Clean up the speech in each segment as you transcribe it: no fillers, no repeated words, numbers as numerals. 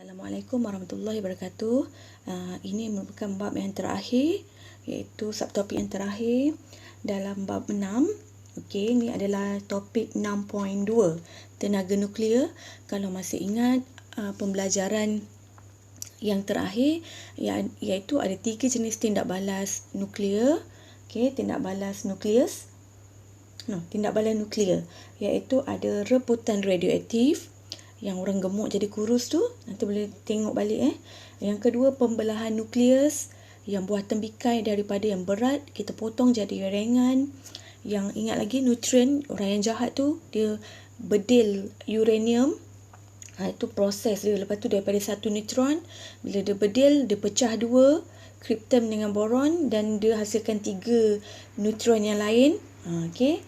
Assalamualaikum warahmatullahi wabarakatuh. Ini merupakan bab yang terakhir, iaitu subtopik yang terakhir dalam bab 6. Okey, ini adalah topik 6.2, tenaga nuklear. Kalau masih ingat pembelajaran yang terakhir, iaitu ada 3 jenis tindak balas nuklear. Okey, tindak balas nukleus. Tindak balas nuklear iaitu ada rebutan radioaktif, yang orang gemuk jadi kurus tu, nanti boleh tengok balik. Yang kedua, pembelahan nukleus, yang buah tembikai daripada yang berat kita potong jadi yang ringan. Yang ingat lagi neutron, orang yang jahat tu dia bedil uranium. Itu proses dia. Lepas tu daripada satu neutron, bila dia bedil, dia pecah dua, krypton dengan boron, dan dia hasilkan 3 neutron yang lain. Okey.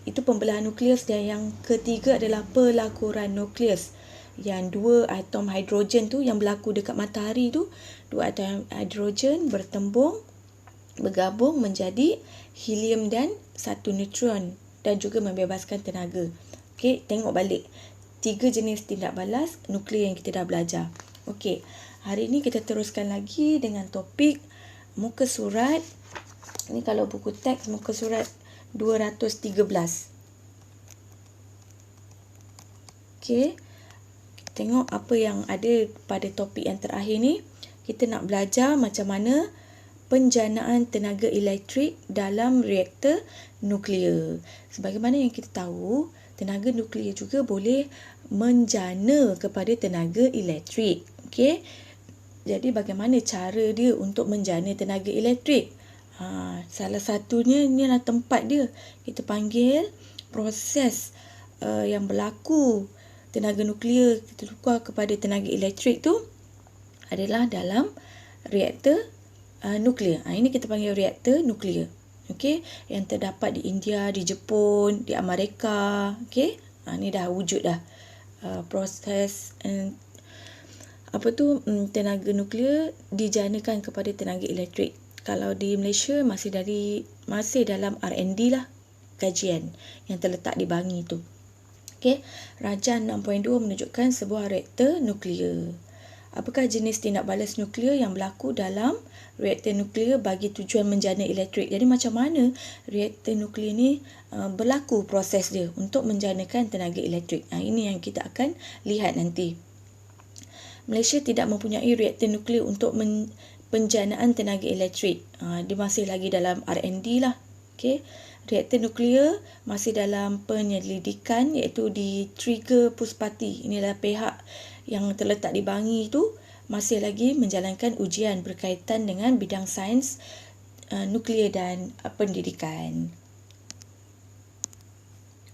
Itu pembelahan nukleus. Dan yang ketiga adalah pelakuran nukleus, yang 2 atom hidrogen tu yang berlaku dekat matahari tu, 2 atom hidrogen bergabung menjadi helium dan 1 neutron, dan juga membebaskan tenaga. Okey, tengok balik 3 jenis tindak balas nuklear yang kita dah belajar. Okey, hari ini kita teruskan lagi dengan topik muka surat. Ini kalau buku teks muka surat 213. Okey, tengok apa yang ada pada topik yang terakhir ni. Kita nak belajar macam mana penjanaan tenaga elektrik dalam reaktor nuklear. Sebagaimana yang kita tahu, tenaga nuklear juga boleh menjana kepada tenaga elektrik. Okey, jadi bagaimana cara dia untuk menjana tenaga elektrik? Salah satunya, inilah tempat dia. Kita panggil proses yang berlaku tenaga nuklear kita tukar kepada tenaga elektrik tu adalah dalam reaktor nuklear. Ini kita panggil reaktor nuklear. Okey, yang terdapat di India, di Jepun, di Amerika. Okey, ini dah wujud dah proses tenaga nuklear dijanakan kepada tenaga elektrik. Kalau di Malaysia masih dalam R&D lah, kajian yang terletak di Bangi tu. Okey, Rajah 6.2 menunjukkan sebuah reaktor nuklear. Apakah jenis tindak balas nuklear yang berlaku dalam reaktor nuklear bagi tujuan menjana elektrik? Jadi macam mana reaktor nuklear ni berlaku proses dia untuk menjanakan tenaga elektrik? Ini yang kita akan lihat nanti. Malaysia tidak mempunyai reaktor nuklear untuk penjanaan tenaga elektrik. Dia masih lagi dalam R&D lah. Okey, reaktor nuklear masih dalam penyelidikan, iaitu di Trigger Puspati. Inilah pihak yang terletak di Bangi tu, masih lagi menjalankan ujian berkaitan dengan bidang sains nuklear dan pendidikan.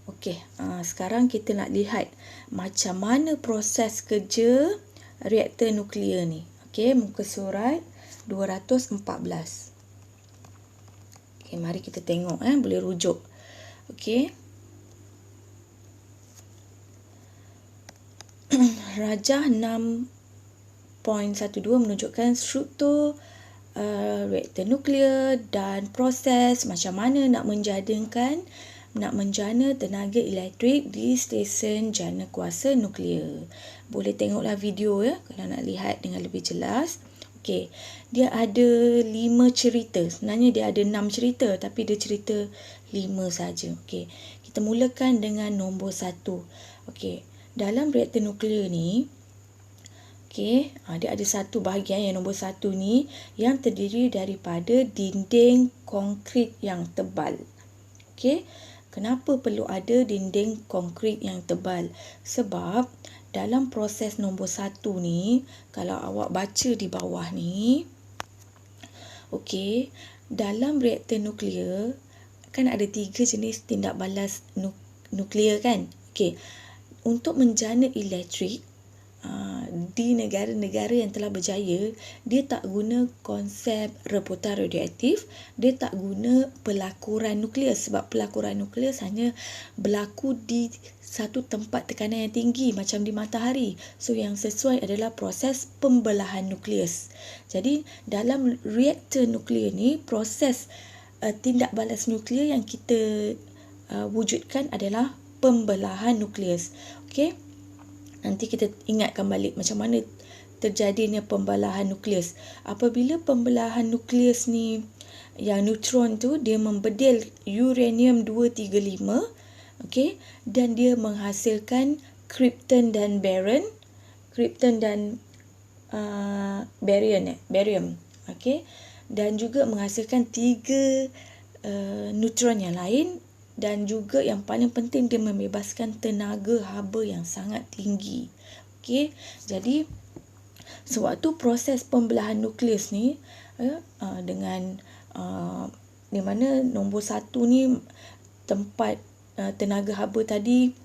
Okey, sekarang kita nak lihat macam mana proses kerja reaktor nuklear ni. Okey, muka surat 214. Okey, mari kita tengok, boleh rujuk. Okey. Rajah 6.12 menunjukkan struktur reaktor nuklear dan proses macam mana nak menjana tenaga elektrik di stesen jana kuasa nuklear. Boleh tengoklah video kalau nak lihat dengan lebih jelas. Okey, dia ada 5 cerita. Sebenarnya dia ada 6 cerita, tapi dia cerita 5 saja. Okey, kita mulakan dengan nombor 1. Okey, dalam reaktor nuklear ni, okey, dia ada satu bahagian yang nombor 1 ni yang terdiri daripada dinding konkrit yang tebal. Okey, kenapa perlu ada dinding konkrit yang tebal? Sebab dalam proses nombor 1 ni, kalau awak baca di bawah ni, okey, dalam reaktor nuklear kan ada 3 jenis tindak balas nuklear kan? Okey, untuk menjana elektrik di negara-negara yang telah berjaya, dia tak guna konsep rebutan radioaktif, dia tak guna pelakuran nuklear, sebab pelakuran nuklear hanya berlaku di satu tempat tekanan yang tinggi macam di matahari. So yang sesuai adalah proses pembelahan nukleus. Jadi dalam reaktor nuklear ni, proses tindak balas nuklear yang kita wujudkan adalah pembelahan nukleus. Okey, Nanti kita ingatkan balik macam mana terjadinya pembelahan nukleus. Apabila pembelahan nukleus ni, yang neutron tu dia membedil uranium 235, okey, dan dia menghasilkan krypton dan barium, barium, okey, dan juga menghasilkan 3 neutron yang lain, dan juga yang paling penting dia membebaskan tenaga haba yang sangat tinggi. Okey, jadi sewaktu proses pembelahan nukleus ni dengan di mana nombor 1 ni tempat tenaga haba tadi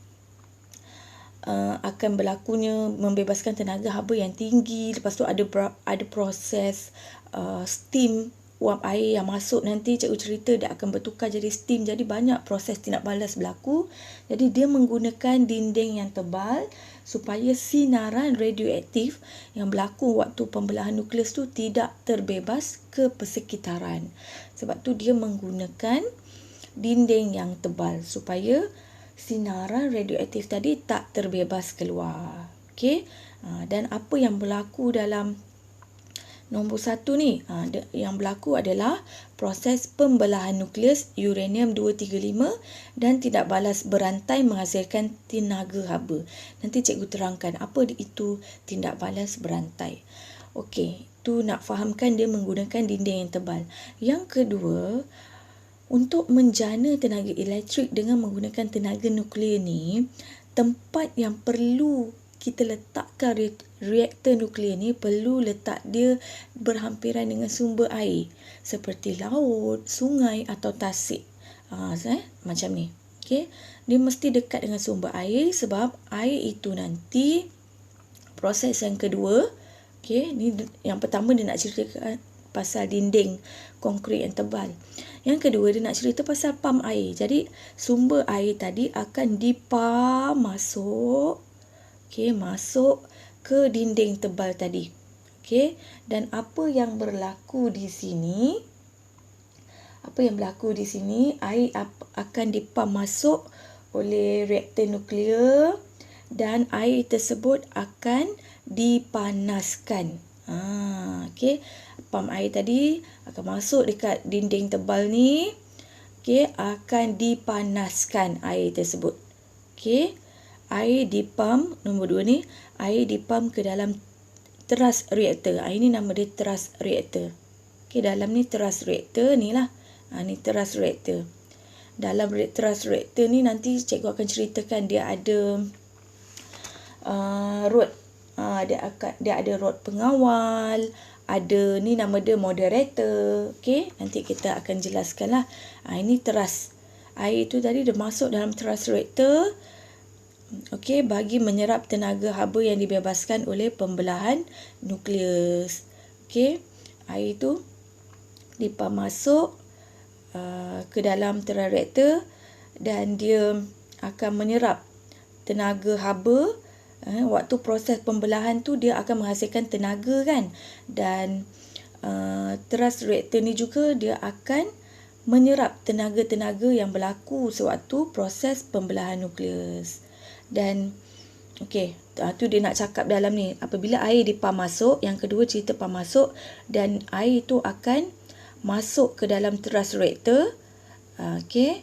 akan berlakunya membebaskan tenaga haba yang tinggi. Lepas tu ada proses steam, uap air yang masuk, nanti cikgu cerita dia akan bertukar jadi steam. Jadi banyak proses tindak balas berlaku. Jadi dia menggunakan dinding yang tebal supaya sinaran radioaktif yang berlaku waktu pembelahan nukleus tu tidak terbebas ke persekitaran. Sebab tu dia menggunakan dinding yang tebal supaya sinaran radioaktif tadi tak terbebas keluar. Okey. Dan apa yang berlaku dalam nombor 1 ni, yang berlaku adalah proses pembelahan nukleus uranium 235 dan tidak balas berantai menghasilkan tenaga haba. Nanti cikgu terangkan apa itu tindak balas berantai. Okey, tu nak fahamkan dia menggunakan dinding yang tebal. Yang kedua, untuk menjana tenaga elektrik dengan menggunakan tenaga nuklear ni, tempat yang perlu kita letakkan reaktor nuklear ni perlu letak dia berhampiran dengan sumber air seperti laut, sungai atau tasik. Macam ni. Okey, dia mesti dekat dengan sumber air sebab air itu nanti proses yang kedua. Okey, ni yang pertama dia nak ceritakan pasal dinding konkrit yang tebal. Yang kedua dia nak cerita pasal pam air. Jadi sumber air tadi akan dipam masuk, okey, masuk ke dinding tebal tadi. Okey, dan apa yang berlaku di sini? Air akan dipam masuk oleh reaktor nuklear dan air tersebut akan dipanaskan. Okey, pam air tadi akan masuk dekat dinding tebal ni. Okey, akan dipanaskan air tersebut. Okey, air dipam, nombor 2 ni, air dipam ke dalam teras reaktor. Ini nama dia teras reaktor. Okey, dalam ni teras reaktor ni lah. Ni teras reaktor. Dalam teras reaktor ni nanti cikgu akan ceritakan dia ada rod. Dia ada rod pengawal, ada ni nama dia moderator. Okey, nanti kita akan jelaskan lah. Ini teras. Air itu tadi dia masuk dalam teras reaktor. Okey, bagi menyerap tenaga haba yang dibebaskan oleh pembelahan nukleus. Okey, air itu dipam masuk ke dalam teras reaktor dan dia akan menyerap tenaga haba. Waktu proses pembelahan tu dia akan menghasilkan tenaga kan, dan teras reaktor ni juga dia akan menyerap tenaga-tenaga yang berlaku sewaktu proses pembelahan nukleus. Dan okey, tu dia nak cakap dalam ni, apabila air dipam masuk, yang kedua cerita pam masuk, dan air tu akan masuk ke dalam teras reaktor. Okey,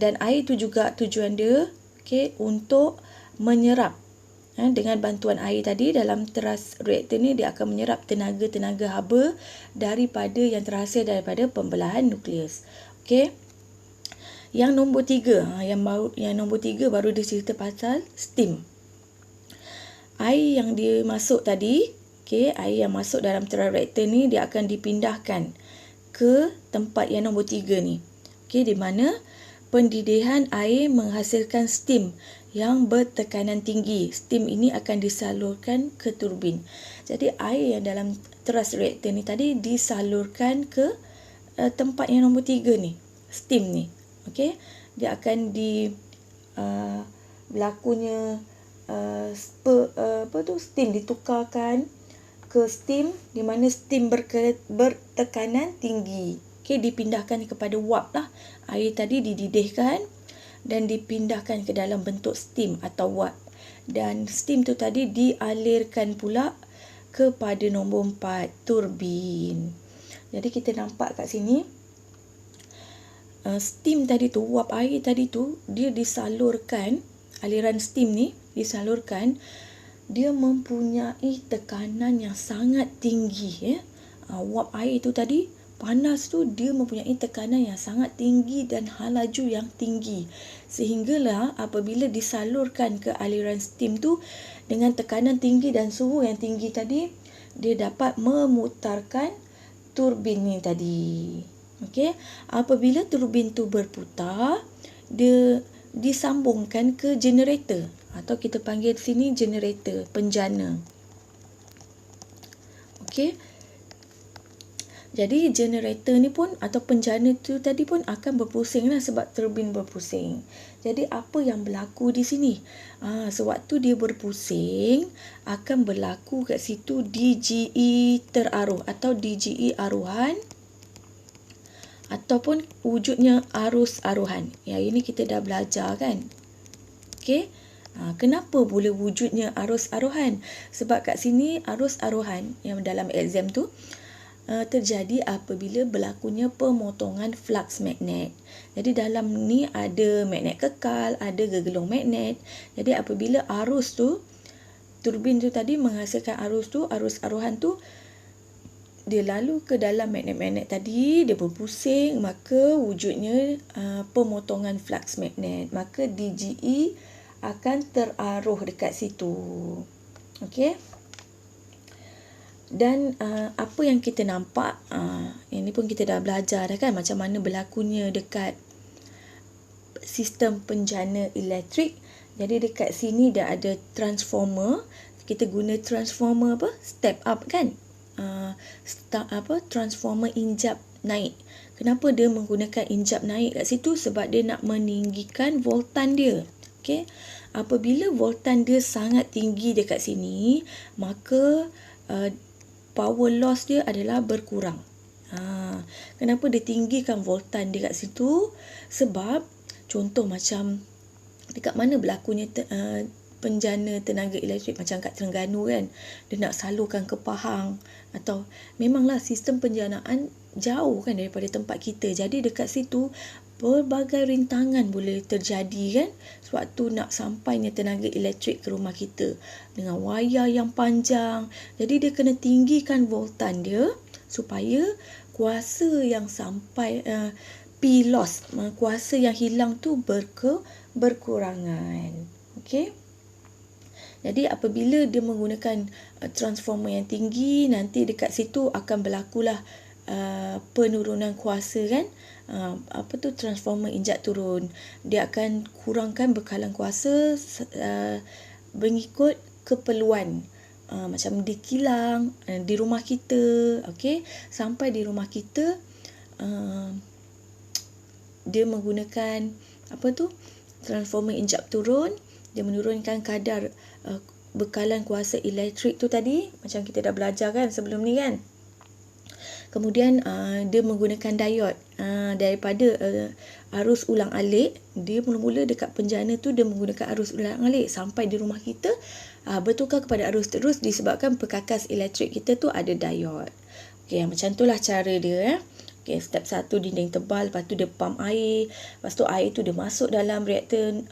dan air tu juga tujuan dia untuk menyerap, dengan bantuan air tadi dalam teras reaktor ni dia akan menyerap tenaga-tenaga haba daripada yang terhasil daripada pembelahan nukleus. Okey. Yang nombor 3, yang nombor 3 baru dia cerita pasal steam. Air yang dia masuk tadi, air yang masuk dalam teras reaktor ni dia akan dipindahkan ke tempat yang nombor 3 ni. Di mana pendidihan air menghasilkan steam yang bertekanan tinggi. Steam ini akan disalurkan ke turbin. Jadi air yang dalam teras reaktor ni tadi disalurkan ke tempat yang nombor 3 ni, steam ni. Okey, dia akan berlakunya steam ditukarkan ke steam di mana steam bertekanan tinggi. Okey, dipindahkan kepada wap lah. Air tadi dididihkan dan dipindahkan ke dalam bentuk steam atau wap. dan steam tu tadi dialirkan pula kepada nombor 4, turbin. Jadi kita nampak kat sini, steam tadi tu, wap air tadi tu, dia disalurkan, aliran steam ni disalurkan, dia mempunyai tekanan yang sangat tinggi. Wap air tu tadi, panas tu, dia mempunyai tekanan yang sangat tinggi dan laju yang tinggi. Sehinggalah apabila disalurkan ke aliran steam tu dengan tekanan tinggi dan suhu yang tinggi tadi, dia dapat memutarkan turbin ni tadi. Okey, apabila turbin tu berputar, dia disambungkan ke generator, atau kita panggil sini generator, penjana. Okey. Jadi generator ni pun atau penjana tu tadi pun akan berpusing lah sebab turbin berpusing. Jadi apa yang berlaku di sini? Sewaktu dia berpusing, akan berlaku kat situ DGE teraruh atau DGE aruhan, ataupun wujudnya arus aruhan. Yang ini kita dah belajar kan? Okey. Kenapa boleh wujudnya arus aruhan? Sebab kat sini arus aruhan yang dalam exam tu terjadi apabila berlakunya pemotongan flux magnet. Jadi dalam ni ada magnet kekal, ada gegelung magnet. Jadi apabila arus tu, turbin tu tadi menghasilkan arus tu, arus aruhan tu, dia lalu ke dalam magnet-magnet tadi, dia berpusing, maka wujudnya pemotongan flux magnet. Maka DGE akan teraruh dekat situ. Okey. Dan apa yang kita nampak, ini pun kita dah belajar dah kan, macam mana berlakunya dekat sistem penjana elektrik. Jadi dekat sini dah ada transformer. Kita guna transformer apa? Step up kan? Transformer injap naik. Kenapa dia menggunakan injap naik kat situ? Sebab dia nak meninggikan voltan dia. Okey. Apabila voltan dia sangat tinggi dekat sini, maka power loss dia adalah berkurang. Kenapa dia tinggikan voltan dia kat situ? Sebab contoh macam dekat mana berlakunya penjana tenaga elektrik, macam kat Terengganu kan, dia nak salurkan ke Pahang, atau memanglah sistem penjanaan jauh kan daripada tempat kita. Jadi dekat situ pelbagai rintangan boleh terjadi kan, sewaktu nak sampainya tenaga elektrik ke rumah kita dengan wayar yang panjang. Jadi dia kena tinggikan voltan dia supaya kuasa yang sampai P-loss, kuasa yang hilang tu berkurangan. Okey. Jadi apabila dia menggunakan transformer yang tinggi, nanti dekat situ akan berlakulah penurunan kuasa kan. Transformer injak turun, dia akan kurangkan bekalan kuasa mengikut keperluan. Macam di kilang, di rumah kita, okey, sampai di rumah kita dia menggunakan transformer injak turun, dia menurunkan kadar bekalan kuasa elektrik tu tadi, macam kita dah belajar kan sebelum ni kan. Kemudian dia menggunakan diode daripada arus ulang alik. Dia mula-mula dekat penjana tu dia menggunakan arus ulang alik, sampai di rumah kita bertukar kepada arus terus disebabkan perkakas elektrik kita tu ada diode. Okey, macam itulah cara dia. Okey, step 1 dinding tebal, lepas tu dia pump air, lepas tu air tu dia masuk dalam reaktor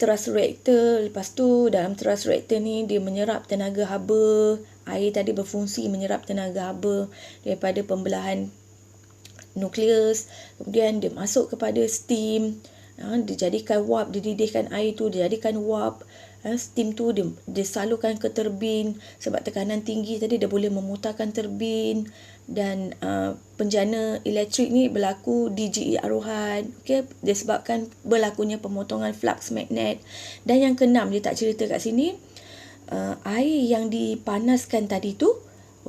thrust reactor. Lepas tu dalam thrust reactor ni dia menyerap tenaga haba. Air tadi berfungsi menyerap tenaga haba daripada pembelahan nukleus. Kemudian dia masuk kepada steam. Dijadikan wap, dididihkan air tu, dijadikan wap. Steam tu dia salurkan ke turbin. Sebab tekanan tinggi tadi dia boleh memutarkan turbin. Dan penjana elektrik ni berlaku DGE aruhan. Okay? Disebabkan berlakunya pemotongan flux magnet. Dan yang keenam, dia tak cerita kat sini, air yang dipanaskan tadi tu,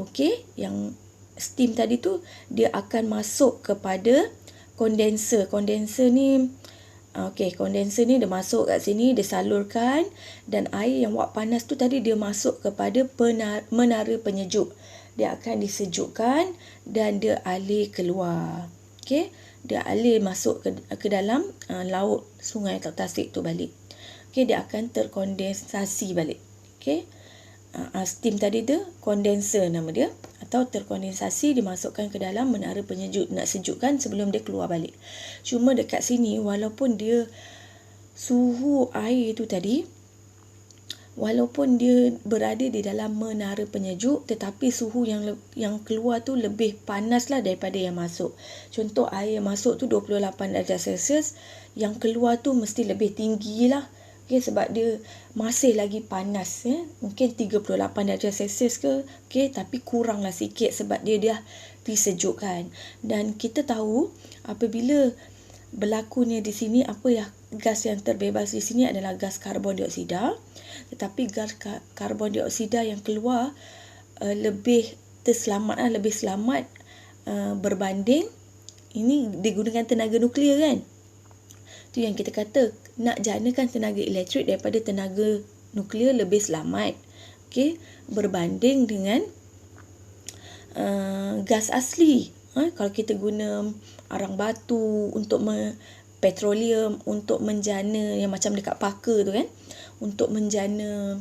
okey, yang steam tadi tu, dia akan masuk kepada kondenser. Kondenser ni kondenser ni dia masuk kat sini, dia salurkan, dan air yang wap panas tu tadi dia masuk kepada menara penyejuk. Dia akan disejukkan dan dia alih keluar. Okey, dia alih masuk ke dalam laut, sungai atau tasik tu balik. Okey, dia akan terkondensasi balik. Okey. Steam tadi tu kondenser nama dia, atau terkondensasi, dimasukkan ke dalam menara penyejuk, nak sejukkan sebelum dia keluar balik. Cuma dekat sini walaupun dia suhu air tu tadi, walaupun dia berada di dalam menara penyejuk, tetapi suhu yang keluar tu lebih panas lah daripada yang masuk. Contoh air yang masuk tu 28 darjah Celsius, yang keluar tu mesti lebih tinggi lah. Okay, sebab dia masih lagi panas. Mungkin 38 darjah Celsius ke, okay, tapi kurang lah sikit sebab dia dah disejukkan. Dan kita tahu apabila berlakunya di sini, apa ya, gas yang terbebas di sini adalah gas karbon dioksida. Tetapi gas karbon dioksida yang keluar lebih terselamat, lebih selamat berbanding ini digunakan tenaga nuklear kan. Itu yang kita kata, nak janakan tenaga elektrik daripada tenaga nuklear lebih selamat. Okey, berbanding dengan gas asli. Kalau kita guna arang batu untuk petroleum untuk menjana yang macam dekat Parker tu kan, untuk menjana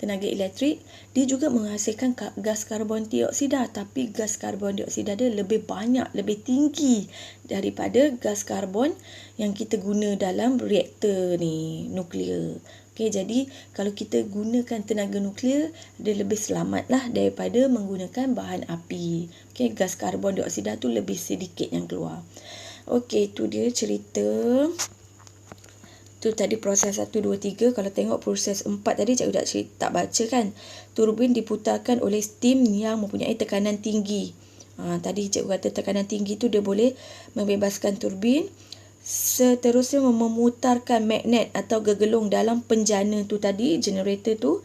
tenaga elektrik, dia juga menghasilkan gas karbon dioksida, tapi gas karbon dioksida dia lebih banyak, lebih tinggi daripada gas karbon yang kita guna dalam reaktor ni, nuklear. Okey, jadi kalau kita gunakan tenaga nuklear, dia lebih selamat lah daripada menggunakan bahan api. Okey, gas karbon dioksida tu lebih sedikit yang keluar. Okey, itu dia cerita. Tu tadi proses 1, 2, 3. Kalau tengok proses 4 tadi cikgu tak baca kan. Turbin diputarkan oleh steam yang mempunyai tekanan tinggi. Tadi cikgu kata tekanan tinggi tu dia boleh membebaskan turbin. Seterusnya memutarkan magnet atau gegelung dalam penjana tu tadi, generator tu.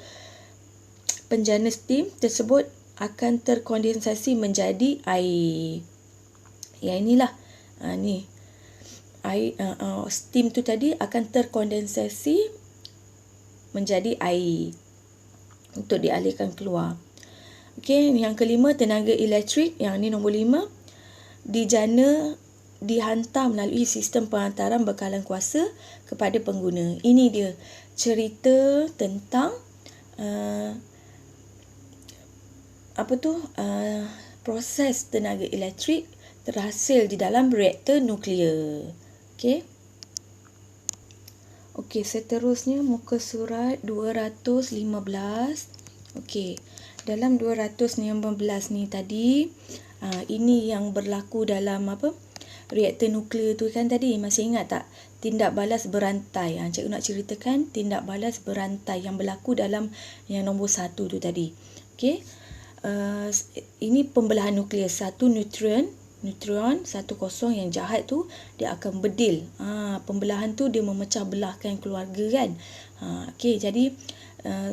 Penjana steam tersebut akan terkondensasi menjadi air. Yang inilah. Ni. Air, steam tu tadi akan terkondensasi menjadi air untuk dialihkan keluar. Okey, yang kelima, tenaga elektrik, yang ni nombor 5, dijana dihantar melalui sistem penghantaran bekalan kuasa kepada pengguna. Ini dia cerita tentang proses tenaga elektrik terhasil di dalam reaktor nuklear. Okey. Okey, seterusnya muka surat 215. Okey. Dalam 215 ni tadi, ini yang berlaku dalam reaktor nuklear tu kan tadi, masih ingat tak? Tindak balas berantai. Cikgu nak ceritakan tindak balas berantai yang berlaku dalam yang nombor 1 tu tadi. Okey. Ini pembelahan nuklear. Satu neutron 10 yang jahat tu dia akan bedil. Pembelahan tu dia memecah belahkan keluarga kan. Okey, jadi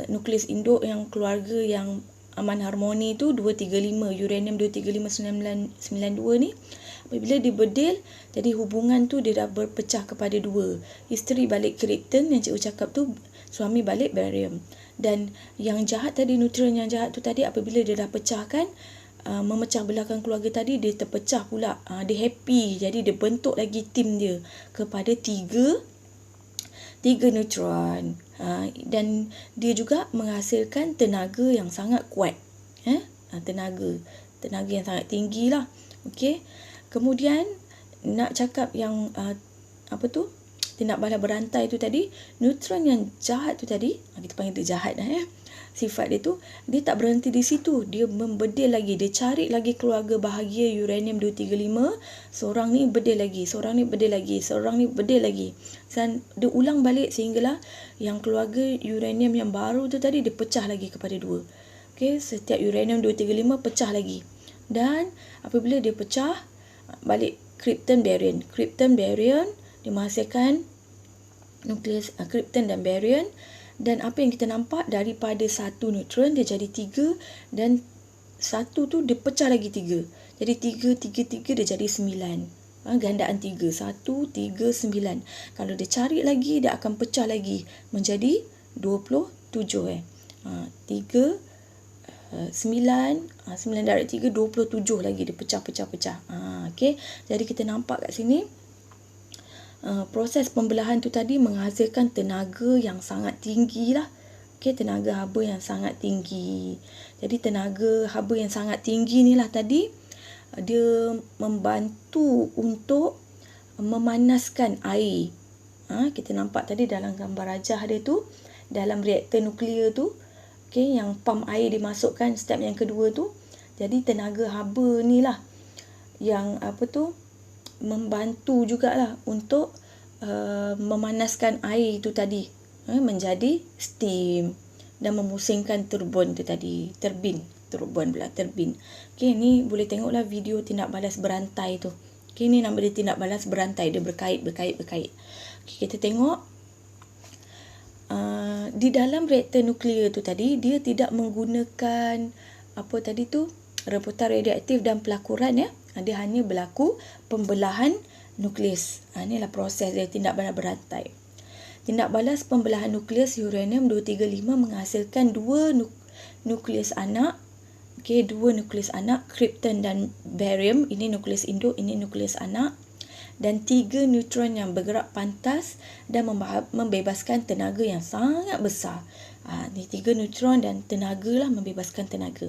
nukleus induk yang keluarga yang aman harmoni tu 235, uranium 23592 ni, apabila dibedil, jadi hubungan tu dia dah berpecah kepada dua. Isteri balik krypton yang cikgu cakap tu, suami balik barium. Dan yang jahat tadi, neutron yang jahat tu tadi, apabila dia dah pecahkan, memecah belahkan keluarga tadi, dia terpecah pula. Dia happy, jadi dia bentuk lagi tim dia kepada tiga neutron. Dan dia juga menghasilkan tenaga yang sangat kuat. Tenaga yang sangat tinggi lah. Okey. Kemudian nak cakap yang tindak balas berantai tu tadi, neutron yang jahat tu tadi, kita panggil dia jahat sifat dia tu, dia tak berhenti di situ. Dia membedil lagi. Dia cari lagi keluarga bahagia uranium 235. Seorang ni bedil lagi. Seorang ni bedil lagi. Seorang ni bedil lagi. Dan dia ulang balik sehinggalah yang keluarga uranium yang baru tu tadi, dia pecah lagi kepada dua. Okay, setiap uranium 235 pecah lagi. Dan apabila dia pecah, balik krypton barium. Krypton barium dia menghasilkan nukleus krypton dan barium. Dan apa yang kita nampak, daripada satu neutron dia jadi 3, dan satu tu dia pecah lagi 3. Jadi 3 dia jadi 9. Gandaan 3. 1, 3, 9. Kalau dia cari lagi, dia akan pecah lagi menjadi 27. 3, 9 darab 3, 27 lagi dia pecah. Okay. Jadi kita nampak kat sini proses pembelahan tu tadi menghasilkan tenaga yang sangat tinggi lah. Okay, tenaga haba yang sangat tinggi. Jadi tenaga haba yang sangat tinggi ni lah tadi, dia membantu untuk memanaskan air. Kita nampak tadi dalam gambar rajah dia tu, dalam reaktor nuklear tu, okay, yang pam air dimasukkan step yang kedua tu. Jadi tenaga haba ni lah yang membantu jugalah untuk memanaskan air tu tadi menjadi steam dan memusingkan turbin tu tadi. Turbin. Okay, ni boleh tengoklah video tindak balas berantai tu. Okay, ni nama dia tindak balas berantai. Dia berkait. Okay, kita tengok. Di dalam reaktor nuklear tu tadi, dia tidak menggunakan rebutan radioaktif dan pelakuran ya. Dia hanya berlaku pembelahan nukleus. Inilah proses dia tindak balas berantai. Tindak balas pembelahan nukleus uranium-235 menghasilkan dua nukleus anak. Okey, dua nukleus anak, krypton dan barium. Ini nukleus induk, ini nukleus anak. Dan 3 neutron yang bergerak pantas dan membebaskan tenaga yang sangat besar. Ini 3 neutron dan tenaga lah, membebaskan tenaga.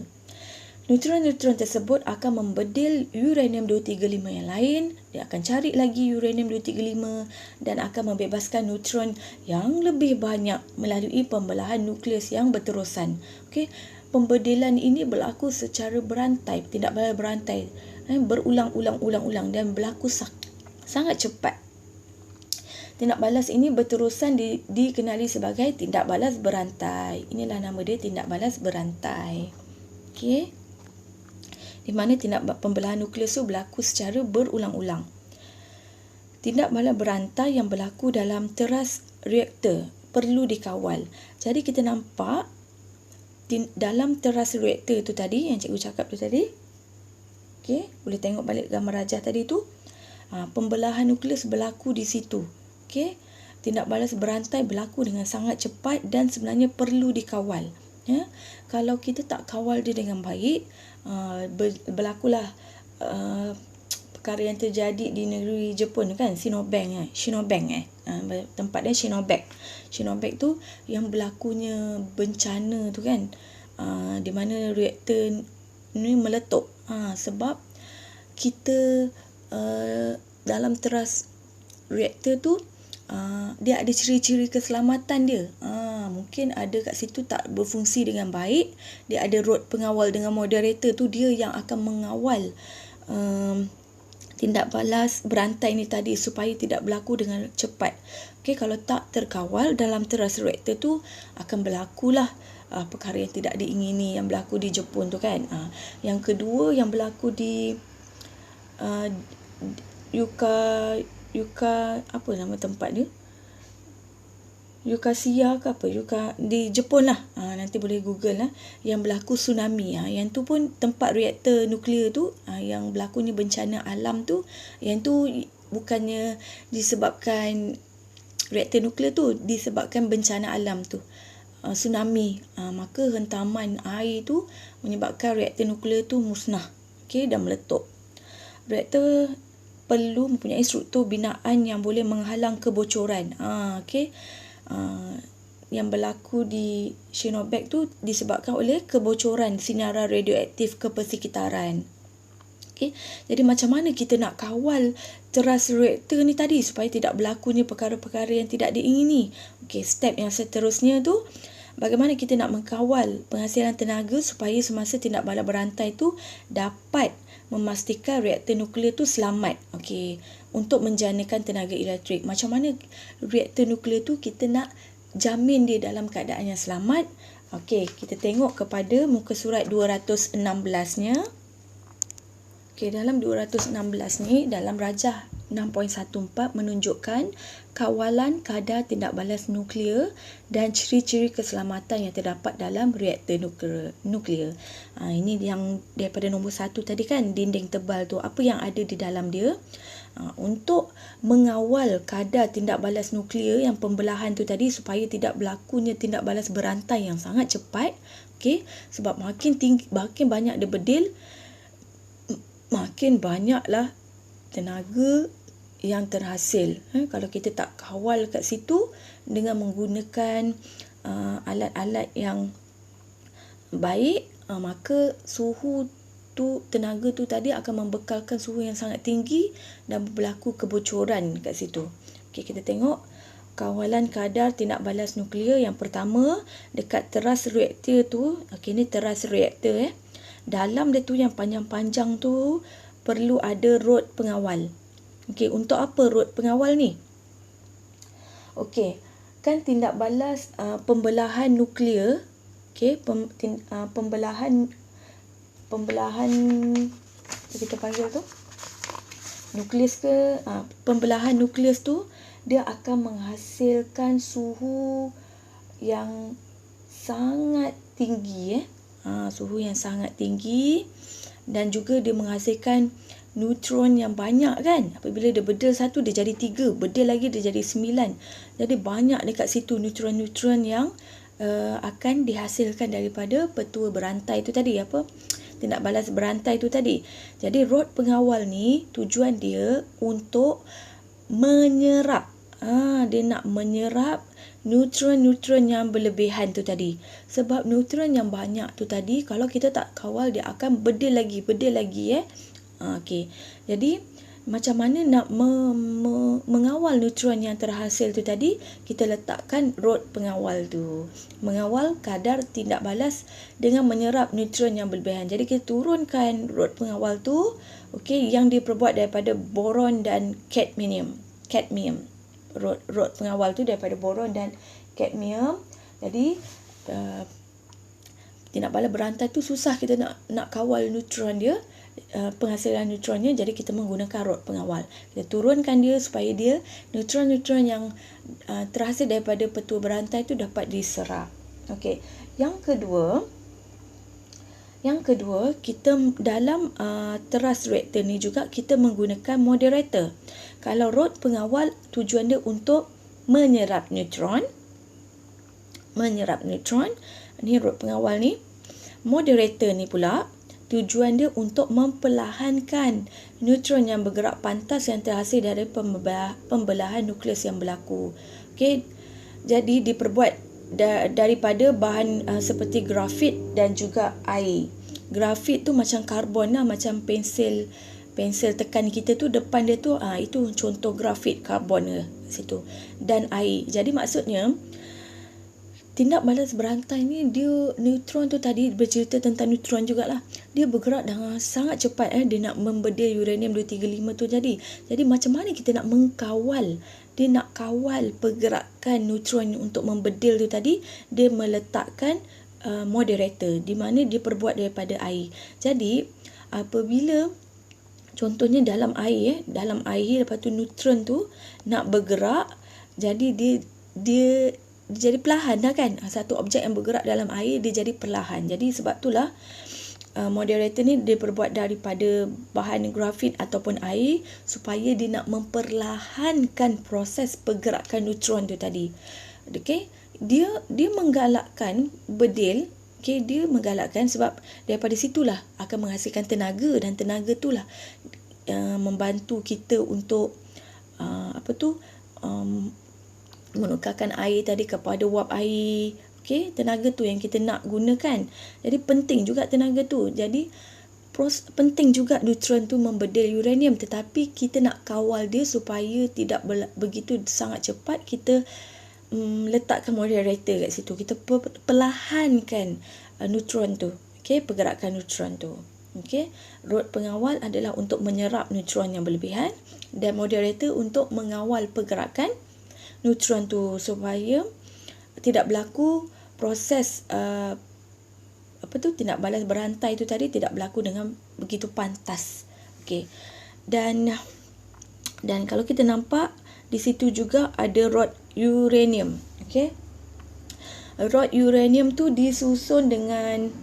Neutron-neutron tersebut akan membedil uranium-235 yang lain. Dia akan cari lagi uranium-235 dan akan membebaskan neutron yang lebih banyak melalui pembelahan nukleus yang berterusan. Okey, pembedilan ini berlaku secara berantai, tindak balas berantai, berulang-ulang dan berlaku sangat cepat. Tindak balas ini berterusan dikenali sebagai tindak balas berantai. Inilah nama dia, tindak balas berantai. Okey, di mana pembelahan nukleus itu berlaku secara berulang-ulang. Tindak balas berantai yang berlaku dalam teras reaktor perlu dikawal. Jadi kita nampak dalam teras reaktor tu tadi, yang cikgu cakap tu tadi. Okey, boleh tengok balik gambar rajah tadi tu. Pembelahan nukleus berlaku di situ. Okey, tindak balas berantai berlaku dengan sangat cepat dan sebenarnya perlu dikawal. Ya, kalau kita tak kawal dia dengan baik, berlakulah perkara yang terjadi di negeri Jepun kan, Shinobank tempat dia Shinobank tu yang berlakunya bencana tu kan, di mana reaktor ni meletup sebab kita dalam teras reaktor tu dia ada ciri-ciri keselamatan dia. Mungkin ada kat situ tak berfungsi dengan baik. Dia ada rod pengawal dengan moderator tu, dia yang akan mengawal tindak balas berantai ni tadi supaya tidak berlaku dengan cepat. Okey, kalau tak terkawal dalam teras reaktor tu akan berlakulah perkara yang tidak diingini yang berlaku di Jepun tu kan. Yang kedua yang berlaku di Yuka apa nama tempat dia? Yukashima ke apa? Di Jepun lah. Nanti boleh Google lah. Yang berlaku tsunami. Yang tu pun tempat reaktor nuklear tu, yang berlakunya bencana alam tu, yang tu bukannya disebabkan reaktor nuklear tu, disebabkan bencana alam tu. Tsunami. Maka hentaman air tu menyebabkan reaktor nuklear tu musnah. Okey, dan meletup. Reaktor perlu mempunyai struktur binaan yang boleh menghalang kebocoran. Okey. Yang berlaku di Shinobank tu disebabkan oleh kebocoran sinaran radioaktif ke persekitaran. Okey. Jadi macam mana kita nak kawal teras reaktor ni tadi supaya tidak berlakunya perkara-perkara yang tidak diingini? Okey, step yang seterusnya tu, bagaimana kita nak mengkawal penghasilan tenaga supaya semasa tindak balas berantai tu dapat memastikan reaktor nuklear tu selamat. Okey, untuk menjanakan tenaga elektrik. Macam mana reaktor nuklear tu kita nak jamin dia dalam keadaan yang selamat? Okey, kita tengok kepada muka surat 216-nya. Okey, dalam 216 ni, dalam rajah 6.14 menunjukkan kawalan kadar tindak balas nuklear dan ciri-ciri keselamatan yang terdapat dalam reaktor nuklear. Ini yang daripada nombor 1 tadi kan, dinding tebal tu, apa yang ada di dalam dia. Untuk mengawal kadar tindak balas nuklear yang pembelahan tu tadi supaya tidak berlakunya tindak balas berantai yang sangat cepat. Okey, sebab makin banyak dia bedil, makin banyaklah tenaga yang terhasil. Kalau kita tak kawal kat situ dengan menggunakan alat-alat yang baik, maka suhu tu, tenaga tu tadi akan membekalkan suhu yang sangat tinggi dan berlaku kebocoran kat situ. Okey, kita tengok kawalan kadar tindak balas nuklear. Yang pertama, dekat teras reaktor tu, okey, ni teras reaktor dalam dia tu yang panjang-panjang tu perlu ada rod pengawal. Okey, untuk apa rod pengawal ni? Okey, kan tindak balas pembelahan nuklear, okey, pembelahan kita panggil tu nukleus ke, pembelahan nukleus tu dia akan menghasilkan suhu yang sangat tinggi, suhu yang sangat tinggi, dan juga dia menghasilkan neutron yang banyak kan. Apabila dia bedil satu, dia jadi 3, bedil lagi dia jadi 9. Jadi banyak dekat situ neutron-neutron yang akan dihasilkan daripada petua berantai itu tadi, tindak balas berantai itu tadi. Jadi rod pengawal ni tujuan dia untuk menyerap, dia nak menyerap neutron-neutron yang berlebihan tu tadi. Sebab neutron yang banyak tu tadi, kalau kita tak kawal, dia akan bedil lagi. Okey. Jadi macam mana nak mengawal neutron yang terhasil tu tadi? Kita letakkan rod pengawal tu, mengawal kadar tindak balas dengan menyerap neutron yang berlebihan. Jadi kita turunkan rod pengawal tu, okey, yang diperbuat daripada boron dan kadmium. Rod pengawal tu daripada boron dan kadmium. Jadi tindak balas berantai tu susah kita nak kawal neutron dia, penghasilan neutronnya. Jadi kita menggunakan rod pengawal. Kita turunkan dia supaya dia neutron-neutron yang terhasil daripada petua berantai tu dapat diserap. Okey. Yang kedua, kita dalam teras reaktor ni juga kita menggunakan moderator. Kalau rod pengawal tujuan dia untuk menyerap neutron. Ni rod pengawal ni. Moderator ni pula tujuan dia untuk memperlahankan neutron yang bergerak pantas yang terhasil dari pembelahan nukleus yang berlaku. Okey. Jadi diperbuat daripada bahan seperti grafit dan juga air. Grafit tu macam karbon lah, macam pensel tekan kita tu, depan dia tu itu contoh grafit, karbon ke situ, dan air. Jadi maksudnya tindak balas berantai ni, dia neutron tu tadi bercerita tentang neutron jugalah. Dia bergerak dengan sangat cepat. Dia nak membedil uranium 235 tu jadi. Jadi macam mana kita nak mengkawal? Dia nak kawal pergerakan neutron untuk membedil tu tadi. Dia meletakkan moderator di mana dia perbuat daripada air. Jadi apabila contohnya dalam air, lepas tu neutron tu nak bergerak, jadi dia jadi perlahan dah kan. Satu objek yang bergerak dalam air, dia jadi perlahan. Jadi sebab itulah moderator ni dia perbuat daripada bahan grafit ataupun air supaya dia nak memperlahankan proses pergerakan neutron tu tadi. Okey, dia menggalakkan bedil. Okey, dia menggalakkan sebab daripada situlah akan menghasilkan tenaga, dan tenaga itulah membantu kita untuk menukarkan air tadi kepada wap air. Okey, tenaga tu yang kita nak gunakan. Jadi penting juga tenaga tu. Jadi penting juga neutron tu membedil uranium, tetapi kita nak kawal dia supaya tidak begitu sangat cepat. Kita letakkan moderator kat situ. Kita perlahankan neutron tu. Okey, pergerakan neutron tu. Okey, rod pengawal adalah untuk menyerap neutron yang berlebihan, dan moderator untuk mengawal pergerakan neutron tu supaya tidak berlaku proses tindak balas berantai tu tadi tidak berlaku dengan begitu pantas. Okey. Dan kalau kita nampak di situ juga ada rod uranium. Okey. Rod uranium tu disusun dengan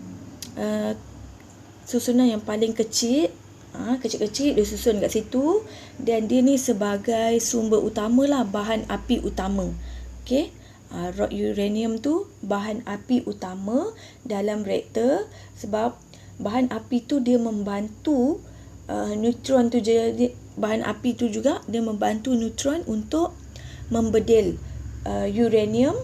susunan yang paling kecil. Kecil-kecil dia susun kat situ, dan dia ni sebagai sumber utama lah, bahan api utama. Okey, rod uranium tu bahan api utama dalam reaktor, sebab bahan api tu dia membantu neutron tu bahan api tu juga dia membantu neutron untuk membedil uranium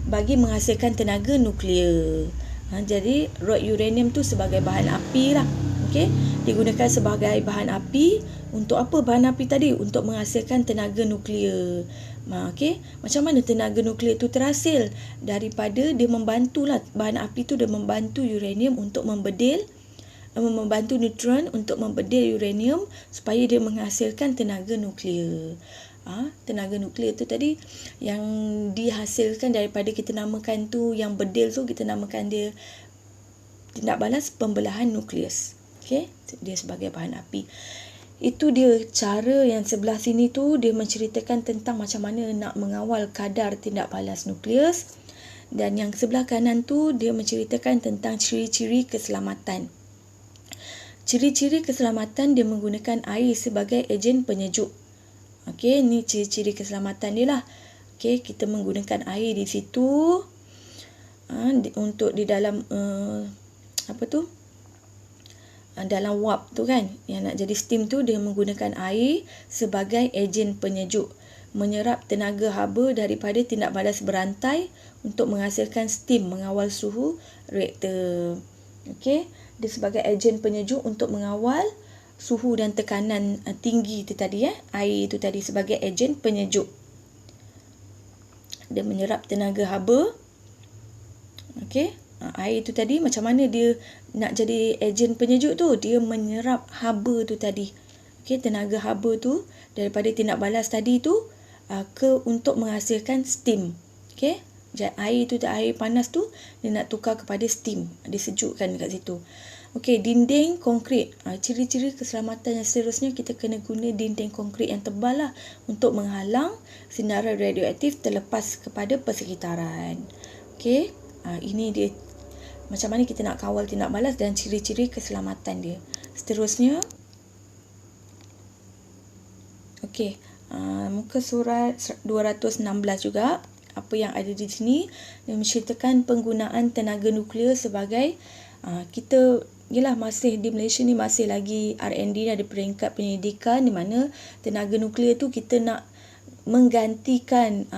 bagi menghasilkan tenaga nuklear. Jadi rod uranium tu sebagai bahan api lah. Okey, digunakan sebagai bahan api untuk apa? Bahan api tadi untuk menghasilkan tenaga nuklear. Okey, macam mana tenaga nuklear tu terhasil? Daripada dia membantulah, bahan api tu dia membantu uranium untuk membantu neutron untuk membedil uranium supaya dia menghasilkan tenaga nuklear. Tenaga nuklear tu tadi yang dihasilkan daripada kita namakan tu, yang bedil tu kita namakan dia tindak balas pembelahan nukleus. Okey, dia sebagai bahan api. Itu dia cara yang sebelah sini tu dia menceritakan tentang macam mana nak mengawal kadar tindak balas nukleus, dan yang sebelah kanan tu dia menceritakan tentang ciri-ciri keselamatan. Ciri-ciri keselamatan dia menggunakan air sebagai ejen penyejuk. Okey, ni ciri-ciri keselamatan dia lah. Okey, kita menggunakan air di situ untuk di dalam dalam wap tu kan, yang nak jadi steam tu, dia menggunakan air sebagai ejen penyejuk, menyerap tenaga haba daripada tindak balas berantai untuk menghasilkan steam, mengawal suhu reaktor. Okey, dia sebagai ejen penyejuk untuk mengawal suhu dan tekanan tinggi tu tadi, air tu tadi sebagai ejen penyejuk. Dia menyerap tenaga haba. Okey, air tu tadi macam mana dia nak jadi ejen penyejuk tu? Dia menyerap haba tu tadi. Okey, tenaga haba tu daripada tindak balas tadi tu untuk menghasilkan steam. Okey, jadi air tu, air panas tu dia nak tukar kepada steam, disejukkan dekat situ. Okey, dinding konkrit. Ciri-ciri keselamatan yang seterusnya, kita kena guna dinding konkrit yang tebal lah untuk menghalang sinaran radioaktif terlepas kepada persekitaran. Okey, ini dia macam mana kita nak kawal tindak balas dan ciri-ciri keselamatan dia. Seterusnya, okey, muka surat 216 juga. Apa yang ada di sini dia menceritakan penggunaan tenaga nuklear sebagai kita masih di Malaysia ni masih lagi R&D, ada peringkat penyelidikan di mana tenaga nuklear tu kita nak menggantikan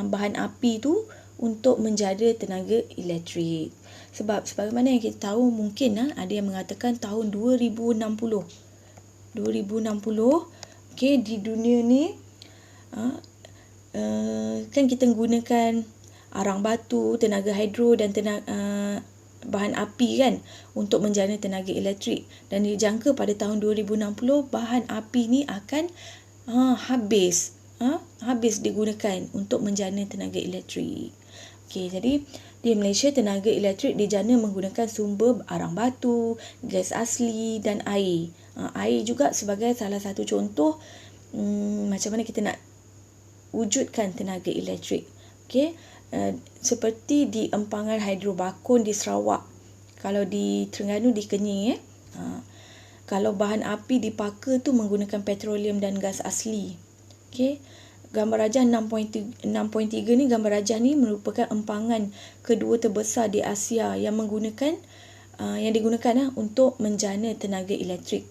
bahan api tu untuk menjadi tenaga elektrik. Sebab sebagaimana yang kita tahu, mungkin ada yang mengatakan tahun 2060 okey, di dunia ni kan kita menggunakan arang batu, tenaga hidro dan bahan api kan untuk menjana tenaga elektrik, dan dijangka pada tahun 2060 bahan api ni akan habis digunakan untuk menjana tenaga elektrik. Okey, jadi di Malaysia tenaga elektrik dijana menggunakan sumber arang batu, gas asli dan air. Air juga sebagai salah satu contoh macam mana kita nak wujudkan tenaga elektrik. Okey, seperti di empangan hidrobakun di Sarawak. Kalau di Terengganu di Kenyir, kalau bahan api dipaka tu menggunakan petroleum dan gas asli. Okey, gambar rajah 6.3 ni, gambar rajah ni merupakan empangan kedua terbesar di Asia yang digunakan untuk menjana tenaga elektrik.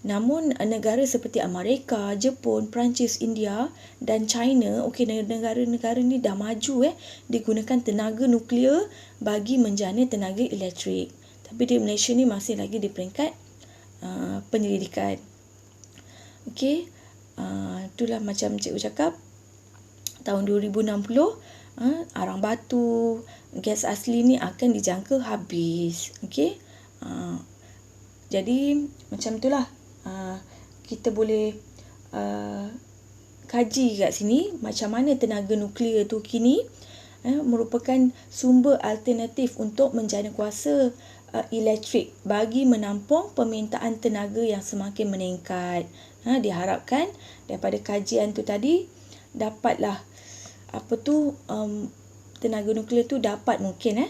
Namun negara seperti Amerika, Jepun, Perancis, India dan China, negara-negara ni dah maju digunakan tenaga nuklear bagi menjana tenaga elektrik. Tapi di Malaysia ni masih lagi di peringkat penyelidikan. Okey, itulah macam cikgu cakap, tahun 2060 arang batu, gas asli ni akan dijangka habis. Okey, jadi macam itulah. Kita boleh kaji kat sini macam mana tenaga nuklear tu kini merupakan sumber alternatif untuk menjana kuasa elektrik bagi menampung permintaan tenaga yang semakin meningkat. Diharapkan daripada kajian tu tadi dapatlah tenaga nuklear tu dapat mungkin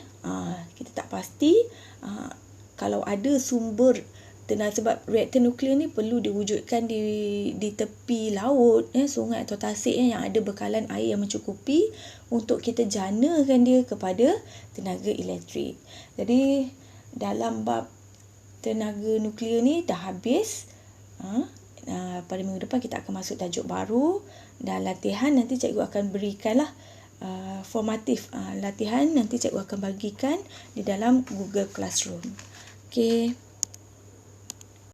kita tak pasti kalau ada sumber tenaga, sebab reaktor nuklear ni perlu diwujudkan di tepi laut, sungai atau tasik yang ada bekalan air yang mencukupi untuk kita janakan dia kepada tenaga elektrik. Jadi dalam bab tenaga nuklear ni dah habis pada minggu depan kita akan masuk tajuk baru, dan latihan nanti cikgu akan berikanlah formatif. Latihan nanti cikgu akan bagikan di dalam Google Classroom. Okey.